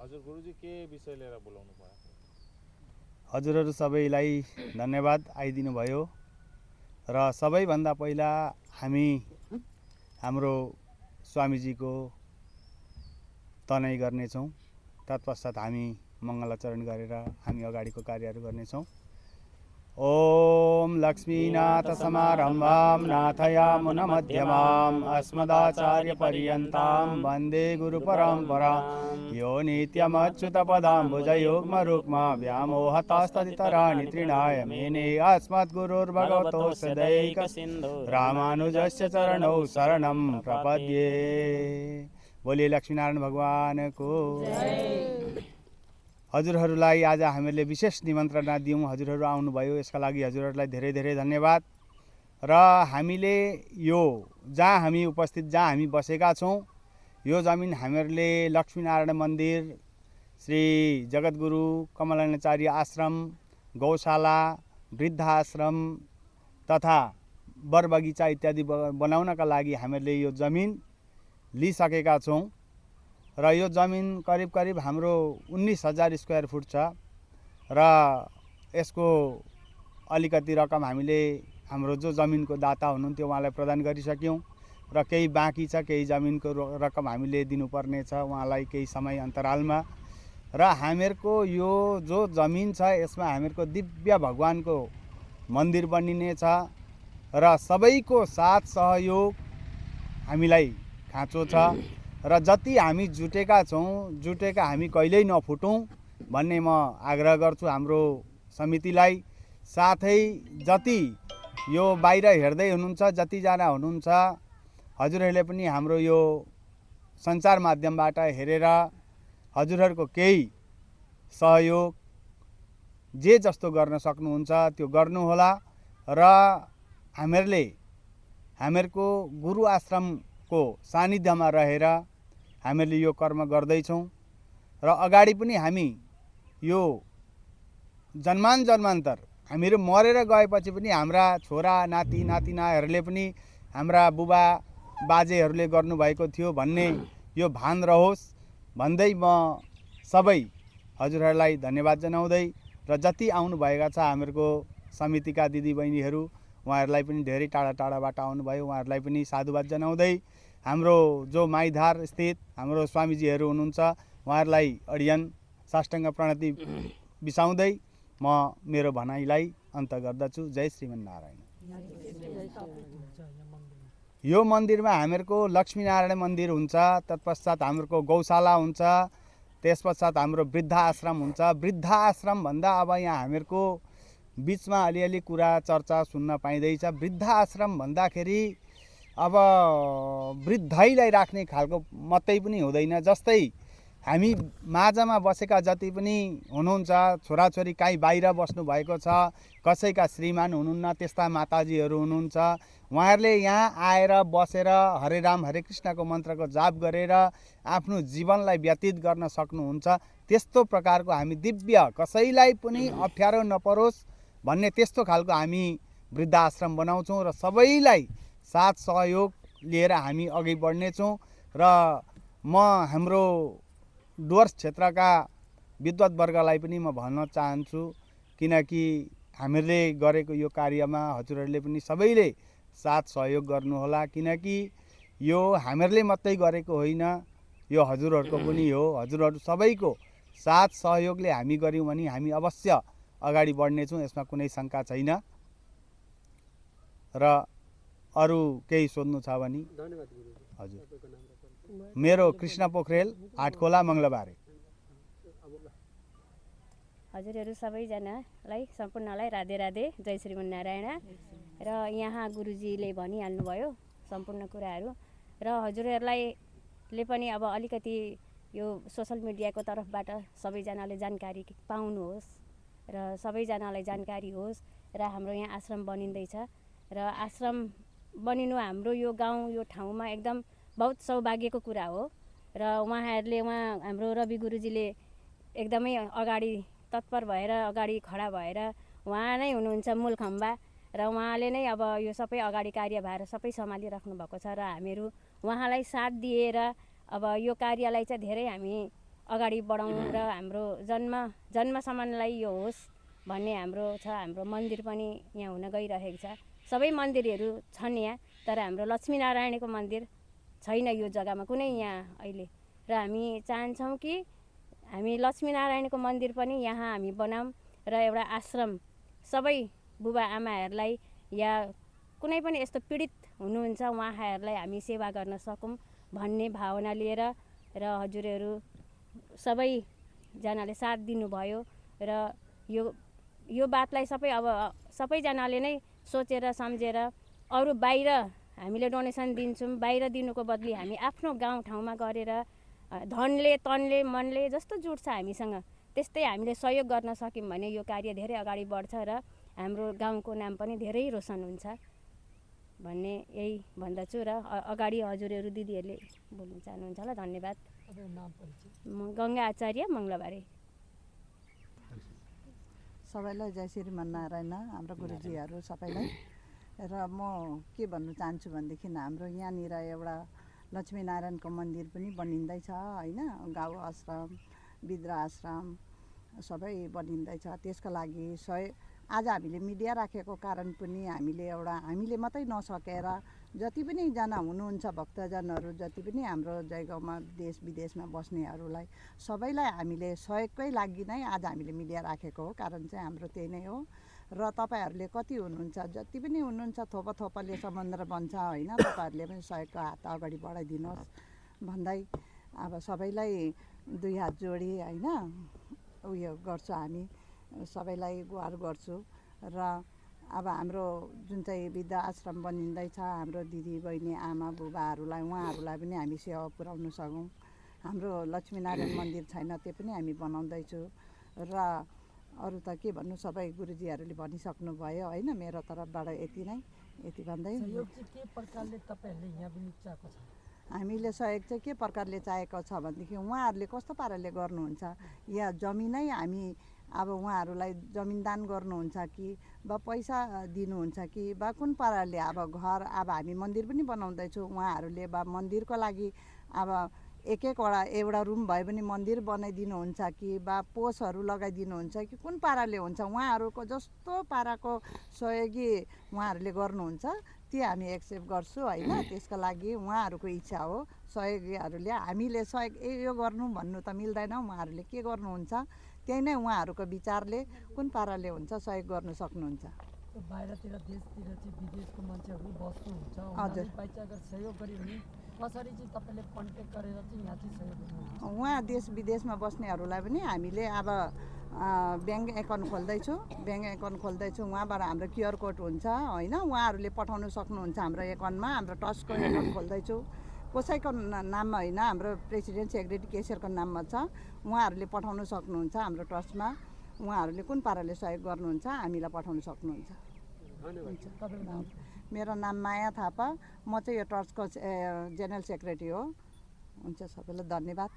हजुर गुरुजी के विषय लिएर बोलाउनु भयो? हजुरहरू सबैलाई धन्यवाद आइदिनु भयो र सबैभन्दा पहिला हामी हाम्रो स्वामीजीको तनय गर्नेछौँ। तत्पश्चात हामी मङ्गलाचरण गरेर हामी अगाडिको कार्यहरू गर्नेछौँ। ओम लक्ष्मीनाथ समारम्भां नाथयामुनमध्यमाम् अस्मदाचार्यपर्यन्तां वन्दे गुरुपरम्परां यो नित्यमच्युतपदाम्बुजयुग्मरुक्म व्यामोहतस्तदितराणि तृणाय मेने अस्मद्गुरुर्भगवतो सदैकसिन्धो रामानुजस्य चरणौ शरणं प्रपद्ये। बोलिए लक्ष्मीनारायण भगवानको जय। हजुरहरूलाई आज हामीहरूले विशेष निमन्त्रणा दियौँ, हजुरहरू आउनुभयो, यसका लागि हजुरहरूलाई धेरै धेरै धन्यवाद। र हामीले यो जहाँ हामी उपस्थित, जहाँ हामी बसेका छौँ, यो जमिन हामीहरूले लक्ष्मीनारायण मन्दिर, श्री जगद्गुरु कमलाचार्य आश्रम, गौशाला, वृद्धाश्रम तथा बरबगैँचा इत्यादि बनाउनका लागि हामीहरूले यो जमिन लिइसकेका छौँ। र यो जमिन करिब करिब हाम्रो 19,000 स्क्वायर फुट छ र यसको अलिकति रकम हामीले हाम्रो जो जमिनको दाता हुनुहुन्थ्यो उहाँलाई प्रदान गरिसक्यौँ र केही बाँकी छ, केही जमिनको रकम हामीले दिनुपर्ने छ उहाँलाई केही समय अन्तरालमा। र हामीहरूको यो जो जमिन छ यसमा हामीहरूको दिव्य भगवानको मन्दिर बनिने छ र सबैको साथ सहयोग हामीलाई खाँचो छ र जति हामी जुटेका छौँ, जुटेका हामी कहिल्यै नफुटौँ भन्ने म आग्रह गर्छु हाम्रो समितिलाई। साथै जति यो बाहिर हेर्दै हुनुहुन्छ, जतिजना हुनुहुन्छ, हजुरहरूले पनि हाम्रो यो सञ्चार माध्यमबाट हेरेर हजुरहरूको केही सहयोग जे जस्तो गर्न सक्नुहुन्छ त्यो गर्नुहोला र हामीहरूको गुरु आश्रमको सानिध्यमा रहेर हामीहरूले यो कर्म गर्दैछौँ र अगाडि पनि हामी यो जन्मान्तर हामीहरू मरेर गएपछि पनि हाम्रा छोरा नाति नातिनाहरूले पनि हाम्रा बुबा बाजेहरूले गर्नुभएको थियो भन्ने यो भान रहोस् भन्दै म सबै हजुरहरूलाई धन्यवाद जनाउँदै र जति आउनुभएका छ हामीहरूको समितिका दिदीबहिनीहरू उहाँहरूलाई पनि धेरै टाढा टाढाबाट आउनुभयो, उहाँहरूलाई पनि साधुवाद जनाउँदै हाम्रो जो माइधार स्थित हाम्रो स्वामीजीहरू हुनुहुन्छ उहाँहरूलाई अडियन साष्टाङ्ग प्रणति बिसाउँदै म मेरो भनाइलाई अन्त गर्दछु। जय श्रीमन्नारायण। यो मन्दिरमा हामीहरूको लक्ष्मीनारायण मन्दिर हुन्छ, तत्पश्चात हामीहरूको गौशाला हुन्छ, त्यसपश्चात हाम्रो वृद्धाश्रम हुन्छ। वृद्धाश्रम भन्दा अब यहाँ हामीहरूको बिचमा अलिअलि कुरा चर्चा सुन्न पाइँदैछ। वृद्धाश्रम भन्दाखेरि अब वृद्धैलाई राख्ने खालको मात्रै पनि हुँदैन। जस्तै हामी माझमा बसेका जति पनि हुनुहुन्छ, छोराछोरी काहीँ बाहिर बस्नुभएको छ, कसैका श्रीमान हुनुहुन्न, त्यस्ता माताजीहरू हुनुहुन्छ, उहाँहरूले यहाँ आएर बसेर हरे राम हरे कृष्णको मन्त्रको जाप गरेर आफ्नो जीवनलाई व्यतीत गर्न सक्नुहुन्छ। त्यस्तो प्रकारको हामी दिव्य, कसैलाई पनि अप्ठ्यारो नपरोस् भन्ने त्यस्तो खालको हामी वृद्धाश्रम बनाउँछौँ र सबैलाई साथ सहयोग लिएर हामी अघि बढ्नेछौँ। र म हाम्रो डुवर्स क्षेत्रका विद्वत्वर्गलाई पनि म भन्न चाहन्छु, किनकि हामीहरूले गरेको यो कार्यमा हजुरहरूले पनि सबैले साथ सहयोग गर्नुहोला, किनकि यो हामीहरूले मात्रै गरेको होइन, यो हजुरहरूको पनि हो। हजुरहरू सबैको साथ सहयोगले हामी गऱ्यौँ भने हामी अवश्य अगाडि बढ्नेछौँ, यसमा कुनै शङ्का छैन। र अरू केही सोध्नु छ भने? धन्यवाद गुरुजी। हजुर, मेरो कृष्ण पोखरेल, आठखोला, मङ्गलबारे। हजुरहरू सबैजनालाई सम्पूर्णलाई राधे राधे, जय श्रीमन्नारायण। र यहाँ गुरुजीले भनिहाल्नुभयो सम्पूर्ण कुराहरू र हजुरहरूलाई पनि अब अलिकति यो सोसल मिडियाको तर्फबाट सबैजनाले जानकारी पाउनुहोस् र सबैजनालाई जानकारी होस्। र हाम्रो यहाँ आश्रम बनिँदैछ र आश्रम बनिनु हाम्रो यो गाउँ, यो ठाउँमा एकदम बहुत सौभाग्यको कुरा हो। र उहाँहरूले हाम्रो रवि गुरुजीले एकदमै अगाडि तत्पर भएर अगाडि खडा भएर उहाँ नै हुनुहुन्छ मूल खम्बा र उहाँले नै अब यो सबै अगाडि कार्यभार सबै सम्हालिराख्नु भएको छ र हामीहरू उहाँलाई साथ दिएर अब यो कार्यलाई चाहिँ धेरै हामी अगाडि बढाउँ र हाम्रो जन्मसम्मलाई यो होस् भन्ने हाम्रो छ। हाम्रो मन्दिर पनि यहाँ हुन गइरहेको छ। सबै मन्दिरहरू छन् यहाँ, तर हाम्रो लक्ष्मीनारायणको मन्दिर छैन यो जग्गामा कुनै यहाँ अहिले। र हामी चाहन्छौँ कि हामी लक्ष्मीनारायणको मन्दिर पनि यहाँ हामी बनाऊँ र एउटा आश्रम सबै बुबा आमाहरूलाई या कुनै पनि यस्तो पीडित हुनुहुन्छ उहाँहरूलाई हामी सेवा गर्न सकौँ भन्ने भावना लिएर र हजुरहरू सबैजनाले साथ दिनुभयो र यो बातलाई अब सबैजनाले नै सोचेर सम्झेर अरू बाहिर हामीले डोनेसन दिन्छौँ, बाहिर दिनुको बदली हामी आफ्नो गाउँठाउँमा गरेर धनले तनले मनले जस्तो जुट्छ हामीसँग त्यस्तै हामीले सहयोग गर्न सक्यौँ भने यो कार्य धेरै अगाडि बढ्छ र हाम्रो गाउँको नाम पनि धेरै रोशन हुन्छ भन्ने यही भन्दछु। र अगाडि हजुरहरू दिदीहरूले बोल्न चाहनुहुन्छ होला। धन्यवाद। म गङ्गा आचार्य मङ्गलबारे। सबैलाई जय श्रीमन्नारायण, हाम्रो गुरुजीहरू सबैलाई। र म के भन्नु चाहन्छु भनेदेखि हाम्रो यहाँनिर एउटा लक्ष्मीनारायणको मन्दिर पनि बनिँदैछ होइन। गाउँ आश्रम, वृद्ध आश्रम सबै बनिँदैछ। त्यसको लागि आज हामीले मिडिया राखेको कारण पनि हामीले मात्रै नसकेर जति पनि जना हुनुहुन्छ भक्तजनहरू, जति पनि हाम्रो जयगाउँमा देश विदेशमा बस्नेहरूलाई सबैलाई हामीले सहयोगकै लागि नै आज हामीले मिडिया राखेको हो। कारण चाहिँ हाम्रो त्यही नै हो। र तपाईँहरूले कति हुनुहुन्छ, जति पनि हुनुहुन्छ थोपाले समुद्र बन्छ होइन। तपाईँहरूले पनि सहयोगको हात अगाडि बढाइदिनुहोस् भन्दै अब सबैलाई दुई हात जोडी होइन उयो गर्छु। हामी सबैलाई गुहार गर्छु। र अब हाम्रो जुन चाहिँ वृद्ध आश्रम बनिँदैछ, हाम्रो दिदी बहिनी आमा बुबाहरूलाई उहाँहरूलाई पनि हामी सेवा पुर्याउन सकौँ। हाम्रो लक्ष्मीनारायण मन्दिर छैन, त्यो पनि हामी बनाउँदैछु। र अरू त के भन्नु, सबै गुरुजीहरूले भनिसक्नु भयो होइन। मेरो तर्फबाट यति भन्दै हामीले सहयोग चाहिँ के प्रकारले चाहेको छ भनेदेखि उहाँहरूले कस्तो पाराले गर्नुहुन्छ, या जमिनै हामी अब उहाँहरूलाई जमिन दान गर्नुहुन्छ कि बा पैसा दिनुहुन्छ कि बा कुन पाराले अब घर अब हामी मन्दिर पनि बनाउँदैछौँ। उहाँहरूले बा मन्दिरको लागि अब एउटा रुम भए पनि मन्दिर बनाइदिनुहुन्छ कि बा पोसहरू लगाइदिनुहुन्छ कि कुन पाराले हुन्छ, उहाँहरूको जस्तो पाराको सहयोगी उहाँहरूले गर्नुहुन्छ त्यो हामी एक्सेप्ट गर्छु होइन। त्यसको लागि उहाँहरूको इच्छा हो। सहयोगीहरूले हामीले सहयोग यो गर्नु भन्नु त मिल्दैन। उहाँहरूले के गर्नुहुन्छ त्यही नै उहाँहरूको विचारले कुन पाराले हुन्छ सहयोग गर्नु सक्नुहुन्छ। बाहिरतिर देशतिर चाहिँ विदेशको मान्छेहरू बस्नुहुन्छ, हजुर अगर सहयोग गऱ्यो भने कसरी चाहिँ तपाईँले कन्ट्याक्ट गरेर चाहिँ यहाँ चाहिँ सहयोग गर्नुहुन्छ? उहाँ देश विदेशमा बस्नेहरूलाई पनि हामीले अब ब्याङ्क एकाउन्ट खोल्दैछु। उहाँबाट हाम्रो QR कोड हुन्छ होइन। उहाँहरूले पठाउनु सक्नुहुन्छ हाम्रो एकाउन्टमा। हाम्रो ट्रस्टको एकाउन्ट खोल्दैछु। कसैको नाममा होइन, हाम्रो प्रेसिडेन्ट सेक्रेटरी केसियरको नाममा छ। उहाँहरूले पठाउनु सक्नुहुन्छ हाम्रो ट्रस्टमा। उहाँहरूले कुन पाराले सहयोग गर्नुहुन्छ हामीलाई पठाउनु सक्नुहुन्छ। मेरो नाम माया थापा, म चाहिँ यो ट्रस्टको जेनरल सेक्रेटरी हो। हुन्छ, सबैलाई धन्यवाद।